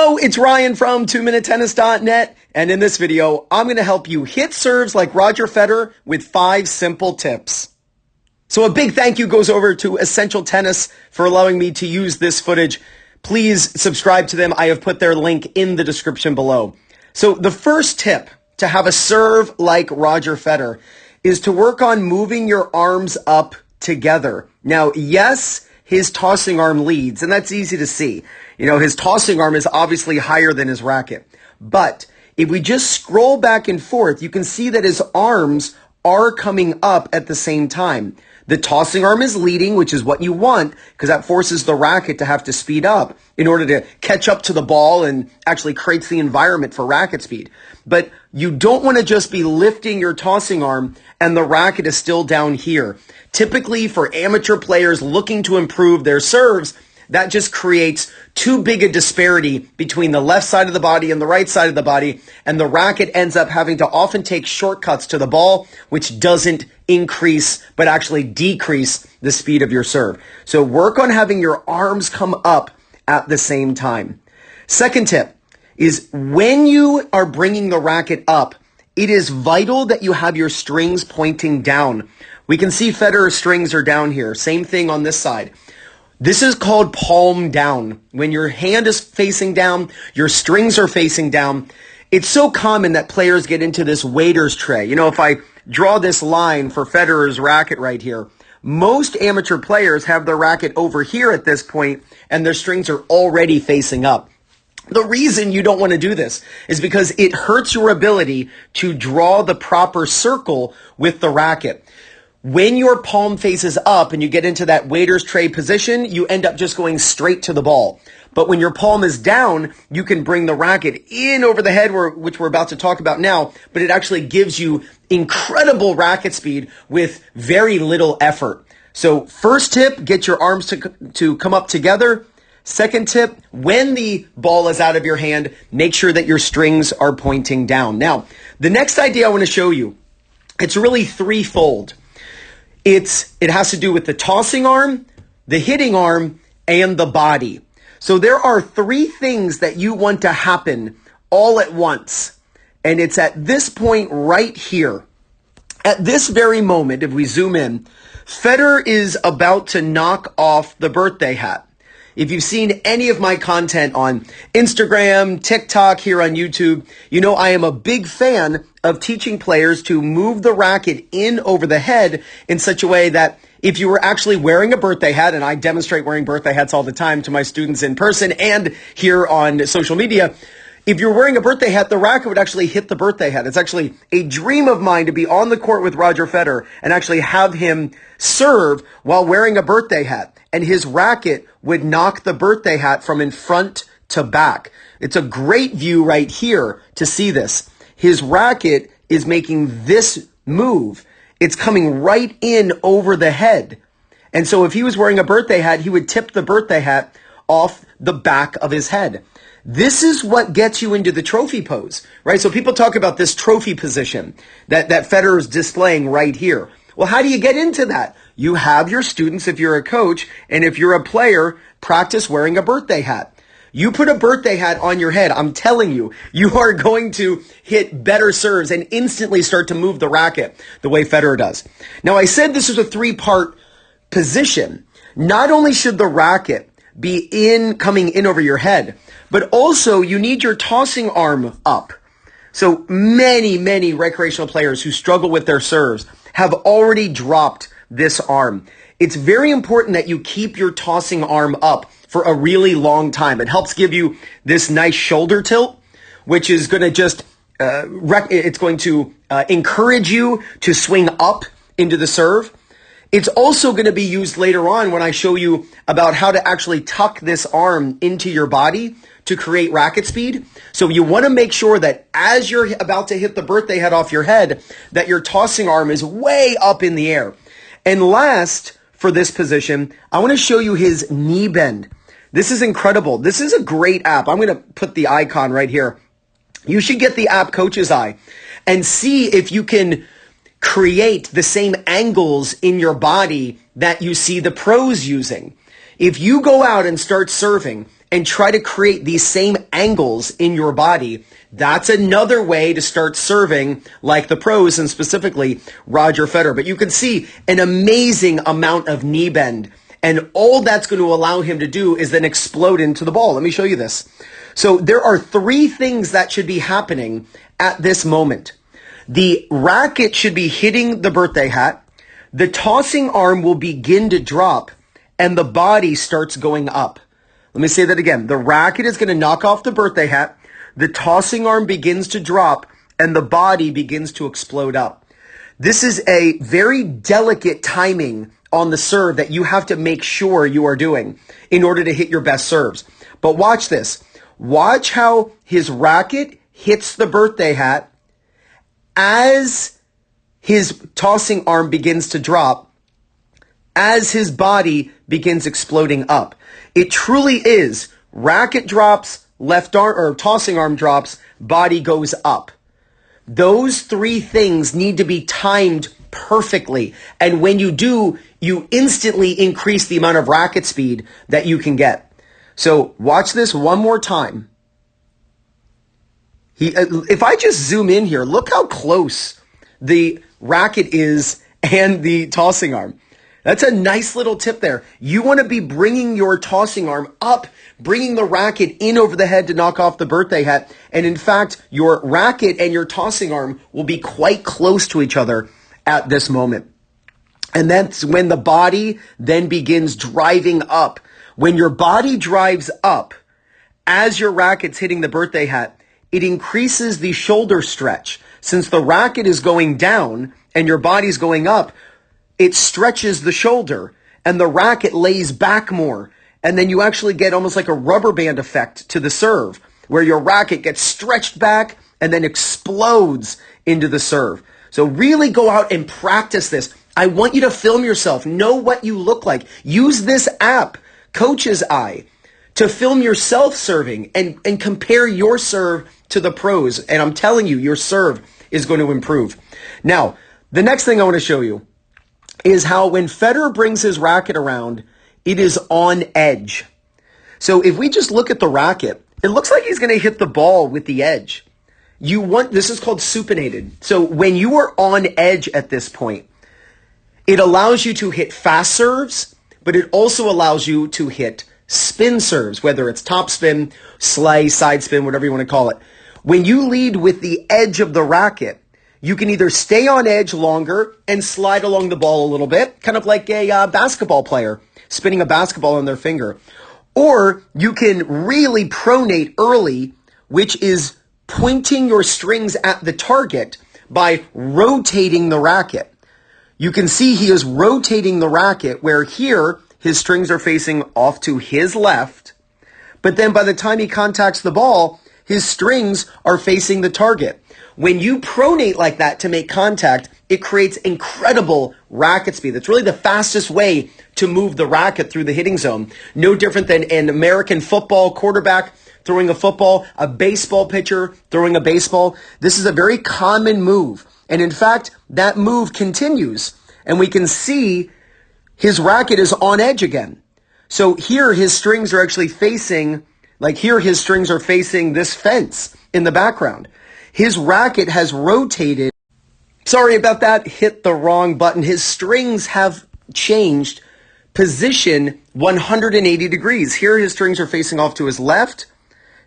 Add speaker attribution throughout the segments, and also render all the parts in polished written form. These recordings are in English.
Speaker 1: Hello, it's Ryan from 2minutetennis.net, and in this video, I'm going to help you hit serves like Roger Federer with 5 simple tips. So a big thank you goes over to Essential Tennis for allowing me to use this footage. Please subscribe to them. I have put their link in the description below. So the first tip to have a serve like Roger Federer is to work on moving your arms up together. Now, yes, his tossing arm leads, and that's easy to see. You know, his tossing arm is obviously higher than his racket. But if we just scroll back and forth, you can see that his arms are coming up at the same time. The tossing arm is leading, which is what you want, because that forces the racket to have to speed up in order to catch up to the ball and actually creates the environment for racket speed. But you don't want to just be lifting your tossing arm and the racket is still down here. Typically, for amateur players looking to improve their serves, that just creates too big a disparity between the left side of the body and the right side of the body, and the racket ends up having to often take shortcuts to the ball, which doesn't increase but actually decrease the speed of your serve. So work on having your arms come up at the same time. Second tip is when you are bringing the racket up, it is vital that you have your strings pointing down. We can see Federer's strings are down here. Same thing on this side. This is called palm down. When your hand is facing down, your strings are facing down. It's so common that players get into this waiter's tray. You know, if I draw this line for Federer's racket right here, most amateur players have their racket over here at this point and their strings are already facing up. The reason you don't want to do this is because it hurts your ability to draw the proper circle with the racket. When your palm faces up and you get into that waiter's tray position, you end up just going straight to the ball. But when your palm is down, you can bring the racket in over the head, which we're about to talk about now, but it actually gives you incredible racket speed with very little effort. So first tip, get your arms to come up together. Second tip, when the ball is out of your hand, make sure that your strings are pointing down. Now, the next idea I want to show you, it's really threefold. It has to do with the tossing arm, the hitting arm, and the body. So there are 3 things that you want to happen all at once. And it's at this point right here. At this very moment, if we zoom in, Federer is about to knock off the birthday hat. If you've seen any of my content on Instagram, TikTok, here on YouTube, you know I am a big fan of teaching players to move the racket in over the head in such a way that if you were actually wearing a birthday hat, and I demonstrate wearing birthday hats all the time to my students in person and here on social media, if you're wearing a birthday hat, the racket would actually hit the birthday hat. It's actually a dream of mine to be on the court with Roger Federer and actually have him serve while wearing a birthday hat. And his racket would knock the birthday hat from in front to back. It's a great view right here to see this. His racket is making this move. It's coming right in over the head. And so if he was wearing a birthday hat, he would tip the birthday hat off the back of his head. This is what gets you into the trophy pose, right? So people talk about this trophy position that Federer is displaying right here. Well, how do you get into that? You have your students, if you're a coach, and if you're a player, practice wearing a birthday hat. You put a birthday hat on your head, I'm telling you, you are going to hit better serves and instantly start to move the racket the way Federer does. Now, I said this is a 3-part position. Not only should the racket be coming in over your head, but also you need your tossing arm up. So many recreational players who struggle with their serves have already dropped this arm. It's very important that you keep your tossing arm up for a really long time. It helps give you this nice shoulder tilt, which is going to just, it's going to encourage you to swing up into the serve. It's also going to be used later on when I show you about how to actually tuck this arm into your body to create racket speed. So you want to make sure that as you're about to hit the birthday hat off your head, that your tossing arm is way up in the air. And last, for this position, I want to show you his knee bend. This is incredible. This is a great app. I'm going to put the icon right here. You should get the app Coach's Eye and see if you can create the same angles in your body that you see the pros using. If you go out and start serving and try to create these same angles in your body. That's another way to start serving like the pros, and specifically Roger Federer. But you can see an amazing amount of knee bend. And all that's going to allow him to do is then explode into the ball. Let me show you this. So there are three things that should be happening at this moment. The racket should be hitting the birthday hat. The tossing arm will begin to drop, and the body starts going up. Let me say that again. The racket is going to knock off the birthday hat. The tossing arm begins to drop, and the body begins to explode up. This is a very delicate timing on the serve that you have to make sure you are doing in order to hit your best serves. But watch this. Watch how his racket hits the birthday hat as his tossing arm begins to drop, as his body begins exploding up. It truly is racket drops, left arm or tossing arm drops, body goes up. Those three things need to be timed perfectly. And when you do, you instantly increase the amount of racket speed that you can get. So watch this one more time. If I just zoom in here, look how close the racket is and the tossing arm. That's a nice little tip there. You want to be bringing your tossing arm up, bringing the racket in over the head to knock off the birthday hat. And in fact, your racket and your tossing arm will be quite close to each other at this moment. And that's when the body then begins driving up. When your body drives up, as your racket's hitting the birthday hat, it increases the shoulder stretch. Since the racket is going down and your body's going up, it stretches the shoulder and the racket lays back more. And then you actually get almost like a rubber band effect to the serve, where your racket gets stretched back and then explodes into the serve. So really go out and practice this. I want you to film yourself. Know what you look like. Use this app, Coach's Eye, to film yourself serving and compare your serve to the pros. And I'm telling you, your serve is going to improve. Now, the next thing I want to show you is how when Federer brings his racket around, it is on edge. So if we just look at the racket, it looks like he's going to hit the ball with the edge. This is called supinated. So when you are on edge at this point, it allows you to hit fast serves, but it also allows you to hit spin serves, whether it's top spin, slice, side spin, whatever you want to call it. When you lead with the edge of the racket, you can either stay on edge longer and slide along the ball a little bit, kind of like a basketball player spinning a basketball on their finger. Or you can really pronate early, which is pointing your strings at the target by rotating the racket. You can see he is rotating the racket where here his strings are facing off to his left, but then by the time he contacts the ball, his strings are facing the target. When you pronate like that to make contact, it creates incredible racket speed. That's really the fastest way to move the racket through the hitting zone. No different than an American football quarterback throwing a football, a baseball pitcher throwing a baseball. This is a very common move. And in fact, that move continues. And we can see his racket is on edge again. So here his strings are actually facing, like here his strings are facing this fence in the background. His racket has rotated. Sorry about that, hit the wrong button. His strings have changed position 180 degrees. Here his strings are facing off to his left.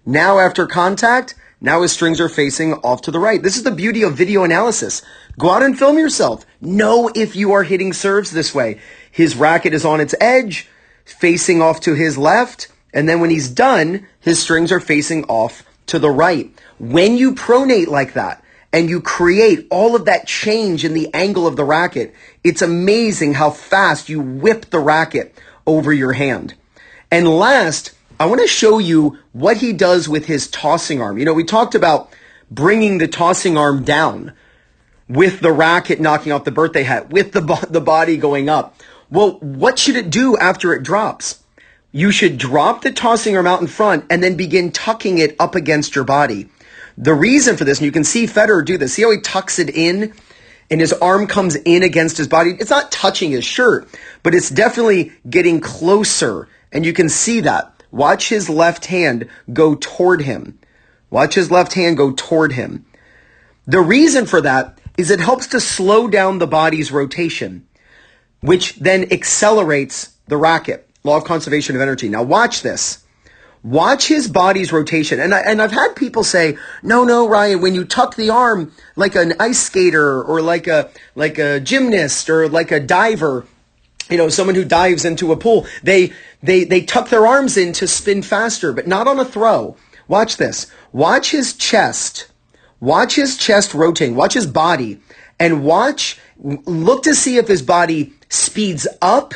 Speaker 1: Now after contact, now his strings are facing off to the right. This is the beauty of video analysis. Go out and film yourself. Know if you are hitting serves this way. His racket is on its edge, facing off to his left, and then when he's done, his strings are facing off to the right. When you pronate like that, and you create all of that change in the angle of the racket, it's amazing how fast you whip the racket over your hand. And last, I want to show you what he does with his tossing arm. You know, we talked about bringing the tossing arm down with the racket knocking off the birthday hat, with the body going up. Well, what should it do after it drops? You should drop the tossing arm out in front and then begin tucking it up against your body. The reason for this, and you can see Federer do this, see how he tucks it in and his arm comes in against his body? It's not touching his shirt, but it's definitely getting closer, and you can see that. Watch his left hand go toward him. Watch his left hand go toward him. The reason for that is it helps to slow down the body's rotation, which then accelerates the racket. Law of conservation of energy. Now watch this. Watch his body's rotation. And I've had people say, no, Ryan, when you tuck the arm like an ice skater or like a gymnast or like a diver, someone who dives into a pool, they tuck their arms in to spin faster, but not on a throw. Watch this. Watch his chest. Watch his chest rotating. Watch his body. And look to see if his body speeds up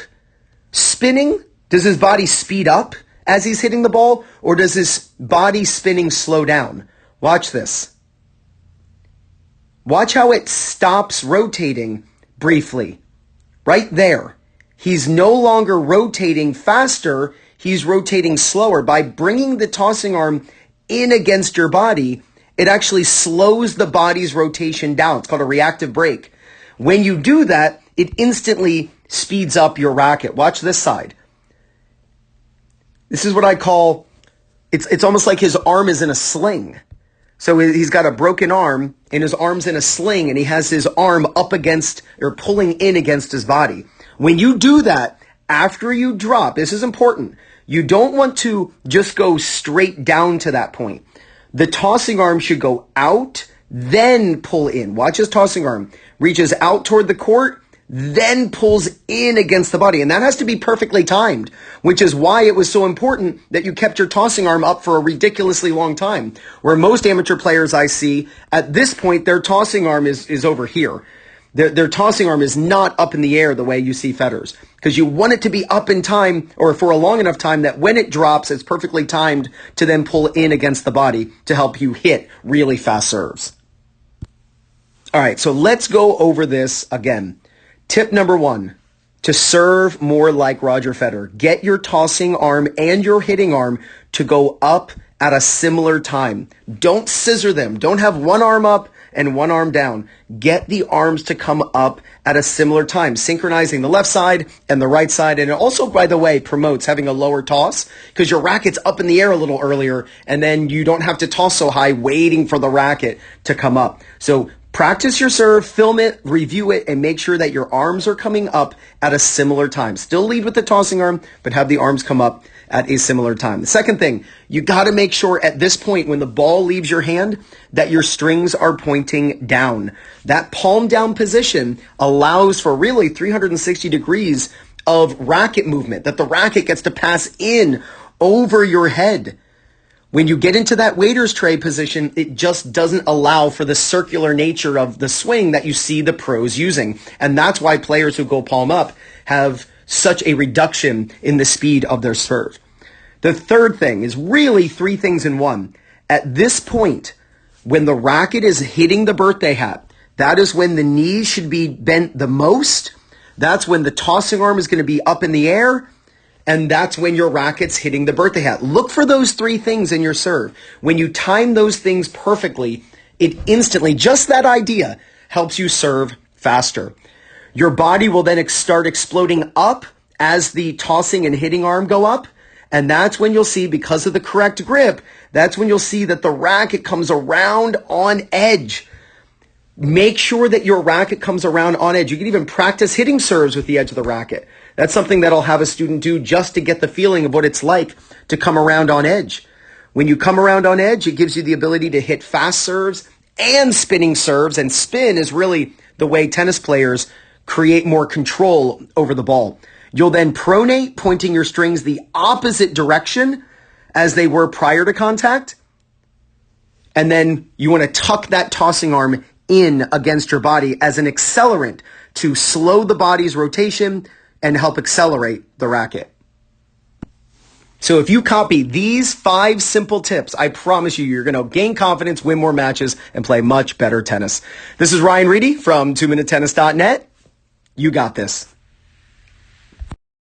Speaker 1: spinning. Does his body speed up as he's hitting the ball, or does his body spinning slow down? Watch this. Watch how it stops rotating briefly. Right there. He's no longer rotating faster, he's rotating slower. By bringing the tossing arm in against your body, it actually slows the body's rotation down. It's called a reactive brake. When you do that, it instantly speeds up your racket. Watch this side. This is what I call, it's almost like his arm is in a sling. So he's got a broken arm and his arm's in a sling and he has his arm up against or pulling in against his body. When you do that, after you drop, this is important. You don't want to just go straight down to that point. The tossing arm should go out, then pull in. Watch his tossing arm. Reaches out toward the court, then pulls in against the body. And that has to be perfectly timed, which is why it was so important that you kept your tossing arm up for a ridiculously long time. Where most amateur players I see, at this point, their tossing arm is over here. Their tossing arm is not up in the air the way you see Federer's. Because you want it to be up in time, or for a long enough time, that when it drops, it's perfectly timed to then pull in against the body to help you hit really fast serves. All right, so let's go over this again. Tip number 1, to serve more like Roger Federer. Get your tossing arm and your hitting arm to go up at a similar time. Don't scissor them. Don't have one arm up and one arm down. Get the arms to come up at a similar time, synchronizing the left side and the right side. And it also, by the way, promotes having a lower toss because your racket's up in the air a little earlier and then you don't have to toss so high waiting for the racket to come up. So practice your serve, film it, review it, and make sure that your arms are coming up at a similar time. Still lead with the tossing arm, but have the arms come up at a similar time. The second thing, you got to make sure at this point when the ball leaves your hand that your strings are pointing down. That palm down position allows for really 360 degrees of racket movement, that the racket gets to pass in over your head. When you get into that waiter's tray position, it just doesn't allow for the circular nature of the swing that you see the pros using. And that's why players who go palm up have such a reduction in the speed of their serve. The third thing is really 3 things in one. At this point, when the racket is hitting the birthday hat, that is when the knees should be bent the most. That's when the tossing arm is going to be up in the air. And that's when your racket's hitting the birthday hat. Look for those 3 things in your serve. When you time those things perfectly, it instantly, just that idea, helps you serve faster. Your body will then start exploding up as the tossing and hitting arm go up. And that's when you'll see, because of the correct grip, that's when you'll see that the racket comes around on edge. Make sure that your racket comes around on edge. You can even practice hitting serves with the edge of the racket. That's something that I'll have a student do just to get the feeling of what it's like to come around on edge. When you come around on edge, it gives you the ability to hit fast serves and spinning serves. And spin is really the way tennis players create more control over the ball. You'll then pronate, pointing your strings the opposite direction as they were prior to contact. And then you want to tuck that tossing arm in against your body as an accelerant to slow the body's rotation and help accelerate the racket. So if you copy these 5 simple tips, I promise you, you're going to gain confidence, win more matches, and play much better tennis. This is Ryan Reedy from 2minutetennis.net. You got this.